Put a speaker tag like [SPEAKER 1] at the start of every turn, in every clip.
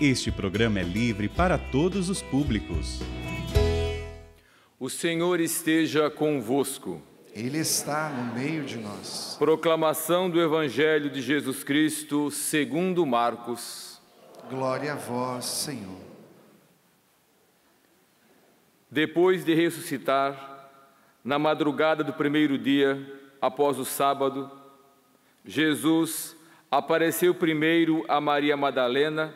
[SPEAKER 1] Este programa é livre para todos os públicos.
[SPEAKER 2] O Senhor esteja convosco.
[SPEAKER 3] Ele está no meio de nós.
[SPEAKER 2] Proclamação do Evangelho de Jesus Cristo, segundo Marcos.
[SPEAKER 3] Glória a vós, Senhor.
[SPEAKER 2] Depois de ressuscitar, na madrugada do primeiro dia, após o sábado, Jesus apareceu primeiro a Maria Madalena,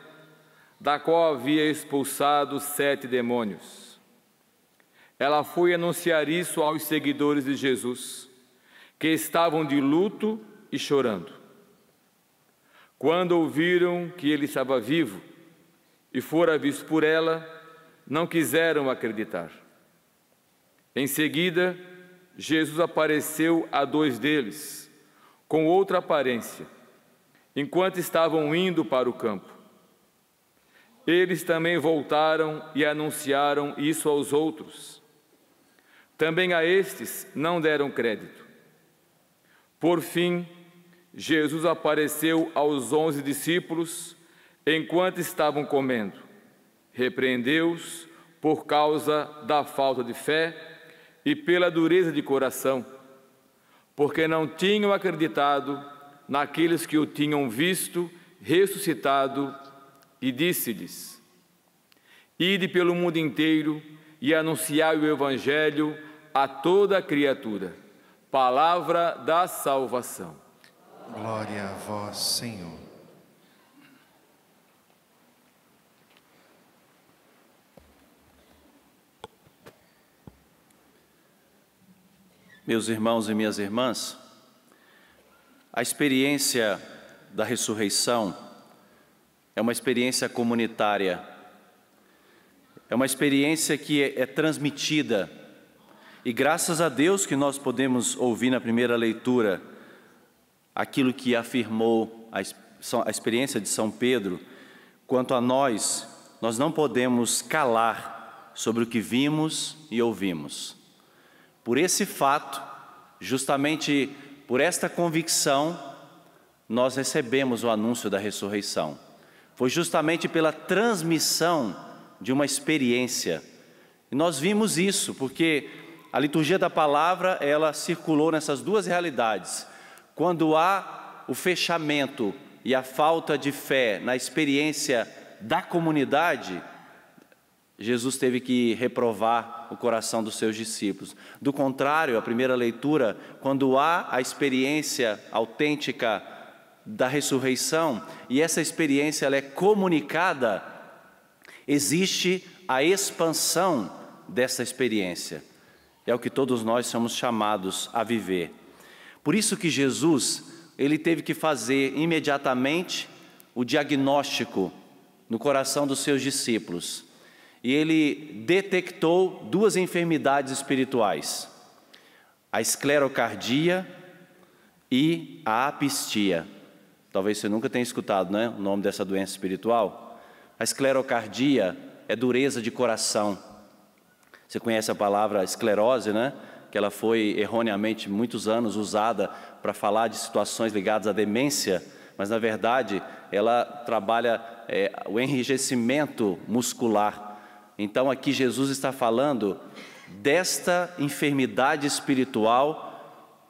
[SPEAKER 2] da qual havia expulsado 7 demônios. Ela foi anunciar isso aos seguidores de Jesus, que estavam de luto e chorando. Quando ouviram que ele estava vivo e fora visto por ela, não quiseram acreditar. Em seguida, Jesus apareceu a 2 deles, com outra aparência, enquanto estavam indo para o campo. Eles também voltaram e anunciaram isso aos outros. Também a estes não deram crédito. Por fim, Jesus apareceu aos 11 discípulos enquanto estavam comendo. Repreendeu-os por causa da falta de fé e pela dureza de coração, porque não tinham acreditado naqueles que o tinham visto ressuscitado, e disse-lhes: Ide pelo mundo inteiro e anunciai o Evangelho a toda a criatura. Palavra da salvação.
[SPEAKER 3] Glória a vós, Senhor.
[SPEAKER 4] Meus irmãos e minhas irmãs, a experiência da ressurreição é uma experiência comunitária, é uma experiência que é transmitida, e graças a Deus que nós podemos ouvir na primeira leitura aquilo que afirmou a experiência de São Pedro. Quanto a nós não podemos calar sobre o que vimos e ouvimos. Por esse fato, justamente por esta convicção, nós recebemos o anúncio da ressurreição. Foi justamente pela transmissão de uma experiência. E nós vimos isso, porque a liturgia da palavra, ela circulou nessas duas realidades. Quando há o fechamento e a falta de fé na experiência da comunidade, Jesus teve que reprovar o coração dos seus discípulos. Do contrário, a primeira leitura, quando há a experiência autêntica da ressurreição, e essa experiência ela é comunicada, existe a expansão dessa experiência. É o que todos nós somos chamados a viver. Por isso que Jesus, ele teve que fazer imediatamente o diagnóstico no coração dos seus discípulos. E ele detectou 2 enfermidades espirituais: a esclerocardia e a apistia. Talvez você nunca tenha escutado, né, o nome dessa doença espiritual. A esclerocardia é dureza de coração. Você conhece a palavra esclerose, né? Que ela foi erroneamente muitos anos usada para falar de situações ligadas à demência, mas na verdade ela trabalha o enrijecimento muscular. Então aqui Jesus está falando desta enfermidade espiritual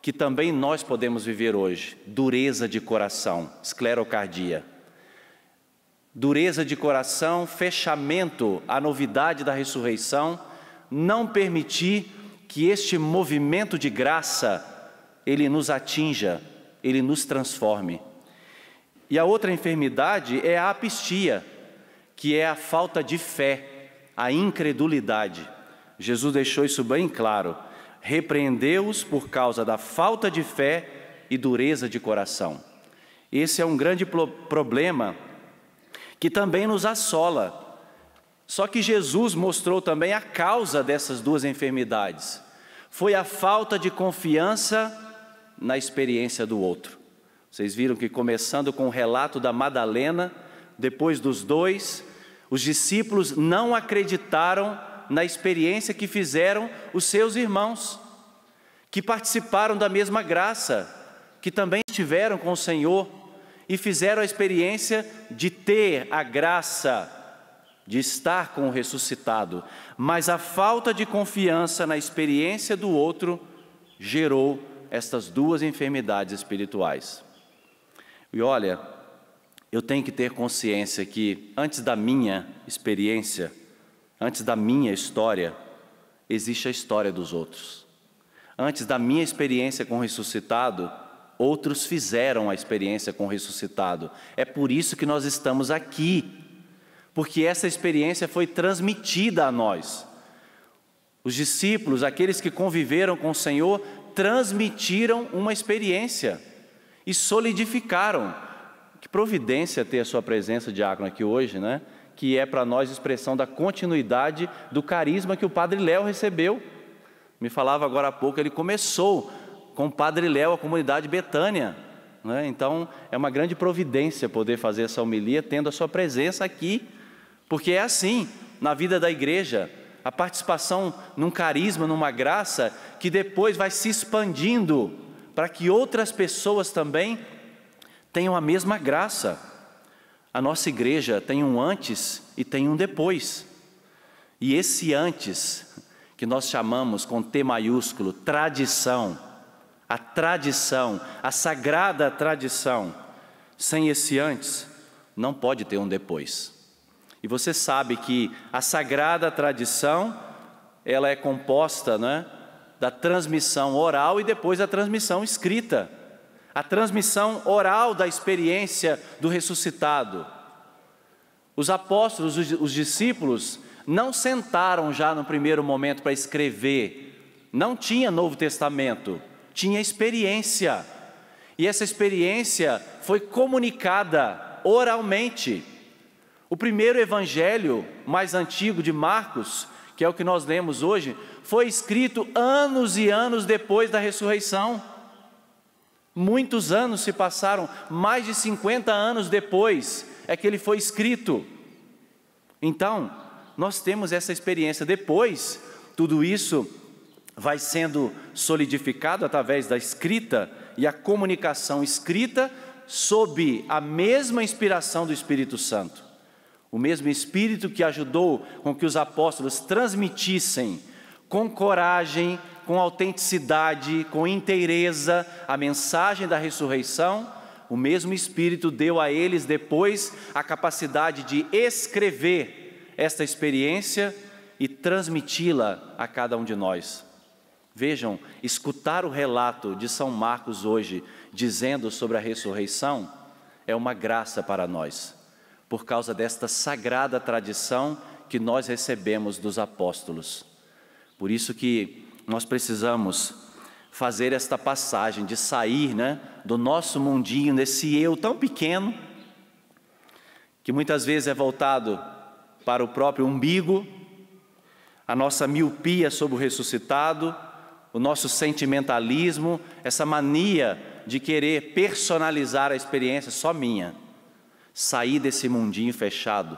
[SPEAKER 4] que também nós podemos viver hoje: dureza de coração, esclerocardia. Dureza de coração, fechamento à novidade da ressurreição, não permitir que este movimento de graça, ele nos atinja, ele nos transforme. E a outra enfermidade é a apistia, que é a falta de fé, a incredulidade. Jesus deixou isso bem claro. Repreendeu-os por causa da falta de fé e dureza de coração. Esse é um grande problema que também nos assola. Só que Jesus mostrou também a causa dessas 2 enfermidades. Foi a falta de confiança na experiência do outro. Vocês viram que, começando com o relato da Madalena, depois dos 2, os discípulos não acreditaram na experiência que fizeram os seus irmãos, que participaram da mesma graça, que também estiveram com o Senhor. e fizeram a experiência de ter a graça de estar com o ressuscitado, mas a falta de confiança na experiência do outro gerou estas duas enfermidades espirituais. E olha, eu tenho que ter consciência que antes da minha experiência, antes da minha história, existe a história dos outros. Antes da minha experiência com o ressuscitado, outros fizeram a experiência com o ressuscitado. É por isso que nós estamos aqui, porque essa experiência foi transmitida a nós. Os discípulos, aqueles que conviveram com o Senhor, transmitiram uma experiência e solidificaram. Que providência ter a sua presença, diácono, aqui hoje, né? Que é para nós expressão da continuidade do carisma que o Padre Léo recebeu. Me falava agora há pouco, ele começou com o Padre Léo, a comunidade Betânia, né? Então, é uma grande providência poder fazer essa homilia, tendo a sua presença aqui, porque é assim, na vida da igreja, a participação num carisma, numa graça, que depois vai se expandindo, para que outras pessoas também tenham a mesma graça. A nossa igreja tem um antes e tem um depois, e esse antes, que nós chamamos com T maiúsculo, tradição, a tradição, a sagrada tradição, sem esse antes, não pode ter um depois. E você sabe que a sagrada tradição, ela é composta, né, da transmissão oral e depois a transmissão escrita. A transmissão oral da experiência do ressuscitado. Os apóstolos, os discípulos, não sentaram já no primeiro momento para escrever. Não tinha Novo Testamento, tinha experiência. E essa experiência foi comunicada oralmente. O primeiro evangelho mais antigo de Marcos, que é o que nós lemos hoje, foi escrito anos e anos depois da ressurreição. Muitos anos se passaram, mais de 50 anos depois é que ele foi escrito. Então, nós temos essa experiência. Depois, tudo isso vai sendo solidificado através da escrita e a comunicação escrita sob a mesma inspiração do Espírito Santo. O mesmo Espírito que ajudou com que os apóstolos transmitissem com coragem, com autenticidade, com inteireza a mensagem da ressurreição, o mesmo Espírito deu a eles depois a capacidade de escrever esta experiência e transmiti-la a cada um de nós. Vejam, escutar o relato de São Marcos hoje, dizendo sobre a ressurreição, é uma graça para nós, por causa desta sagrada tradição que nós recebemos dos apóstolos. Por isso que nós precisamos fazer esta passagem de sair, né, do nosso mundinho, desse eu tão pequeno, que muitas vezes é voltado para o próprio umbigo, a nossa miopia sobre o ressuscitado, o nosso sentimentalismo, essa mania de querer personalizar a experiência só minha. Sair desse mundinho fechado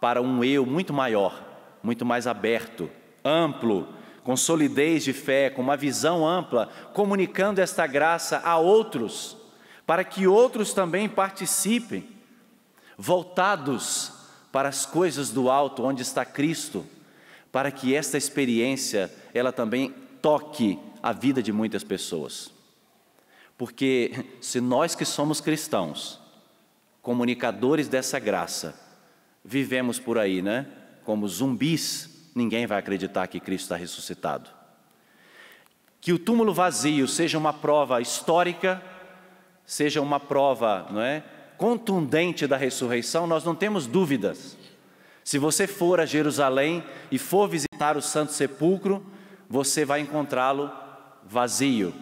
[SPEAKER 4] para um eu muito maior, muito mais aberto, amplo, com solidez de fé, com uma visão ampla, comunicando esta graça a outros, para que outros também participem, voltados para as coisas do alto, onde está Cristo, para que esta experiência, ela também toque a vida de muitas pessoas. Porque se nós que somos cristãos, comunicadores dessa graça, vivemos por aí, né, como zumbis, ninguém vai acreditar que Cristo está ressuscitado. Que o túmulo vazio seja uma prova histórica, seja uma prova, não é, contundente da ressurreição, nós não temos dúvidas. Se você for a Jerusalém e for visitar o Santo Sepulcro, você vai encontrá-lo vazio.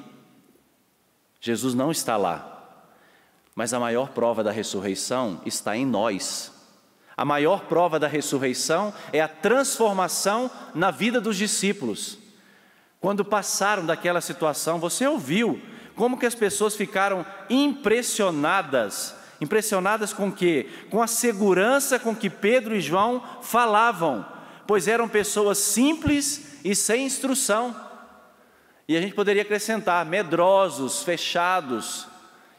[SPEAKER 4] Jesus não está lá. Mas a maior prova da ressurreição está em nós. A maior prova da ressurreição é a transformação na vida dos discípulos. Quando passaram daquela situação, você ouviu como que as pessoas ficaram impressionadas. Impressionadas com o quê? Com a segurança com que Pedro e João falavam, pois eram pessoas simples e sem instrução. E a gente poderia acrescentar, medrosos, fechados,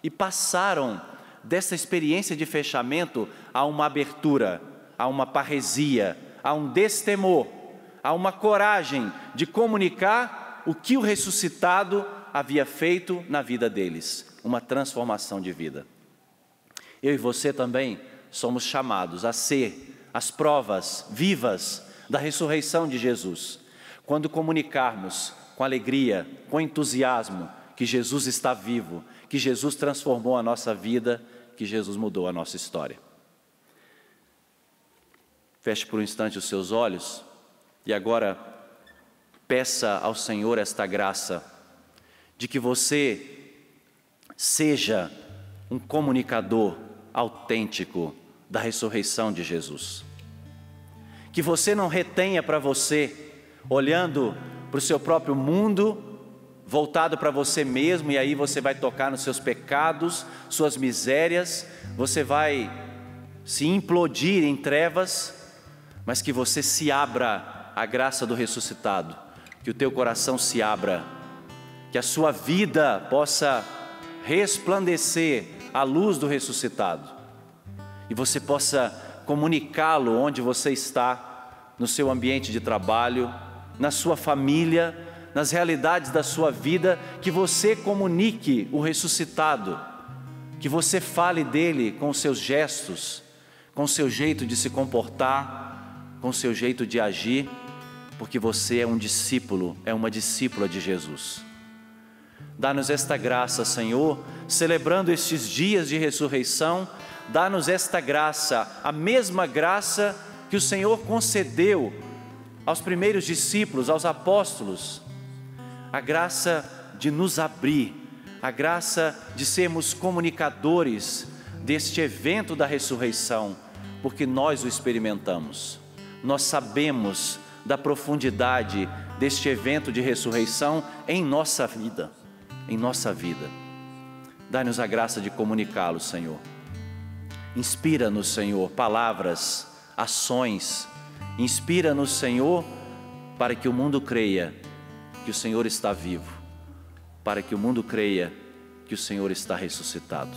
[SPEAKER 4] e passaram dessa experiência de fechamento, há uma abertura, há uma parresia, há um destemor, há uma coragem de comunicar o que o ressuscitado havia feito na vida deles, uma transformação de vida. Eu e você também somos chamados a ser as provas vivas da ressurreição de Jesus, quando comunicarmos com alegria, com entusiasmo, que Jesus está vivo, que Jesus transformou a nossa vida, que Jesus mudou a nossa história. Feche por um instante os seus olhos e agora peça ao Senhor esta graça de que você seja um comunicador autêntico da ressurreição de Jesus. Que você não retenha para você, olhando para o seu próprio mundo, voltado para você mesmo, e aí você vai tocar nos seus pecados, suas misérias, você vai se implodir em trevas, mas que você se abra à graça do ressuscitado, que o teu coração se abra, que a sua vida possa resplandecer à luz do ressuscitado, e você possa comunicá-lo onde você está, no seu ambiente de trabalho, na sua família, nas realidades da sua vida, que você comunique o ressuscitado, que você fale dele com os seus gestos, com o seu jeito de se comportar, com o seu jeito de agir, porque você é um discípulo, é uma discípula de Jesus. Dá-nos esta graça, Senhor, celebrando estes dias de ressurreição, dá-nos esta graça, a mesma graça que o Senhor concedeu aos primeiros discípulos, aos apóstolos, a graça de nos abrir, a graça de sermos comunicadores deste evento da ressurreição, porque nós o experimentamos, nós sabemos da profundidade deste evento de ressurreição em nossa vida, Dá-nos a graça de comunicá-lo, Senhor. Inspira-nos, Senhor, palavras, ações, inspira-nos, Senhor, para que o mundo creia que o Senhor está vivo, para que o mundo creia que o Senhor está ressuscitado.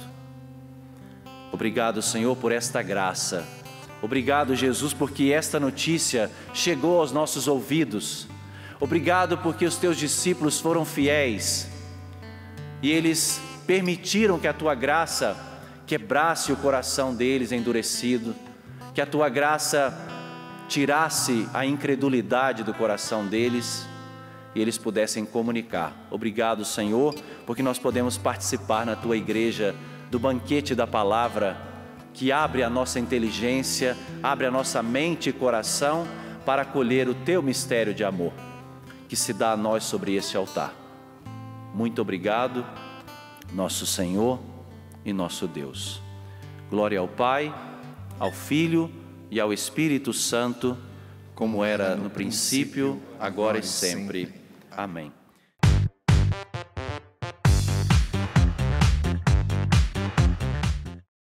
[SPEAKER 4] Obrigado, Senhor, por esta graça. Obrigado, Jesus, porque esta notícia chegou aos nossos ouvidos. Obrigado porque os teus discípulos foram fiéis e eles permitiram que a tua graça quebrasse o coração deles endurecido, que a tua graça tirasse a incredulidade do coração deles e eles pudessem comunicar. Obrigado, Senhor, porque nós podemos participar na tua igreja do banquete da palavra, que abre a nossa inteligência, abre a nossa mente e coração para acolher o teu mistério de amor, que se dá a nós sobre este altar. Muito obrigado, nosso Senhor e nosso Deus. Glória ao Pai, ao Filho e ao Espírito Santo, como era no princípio, agora e sempre. Amém.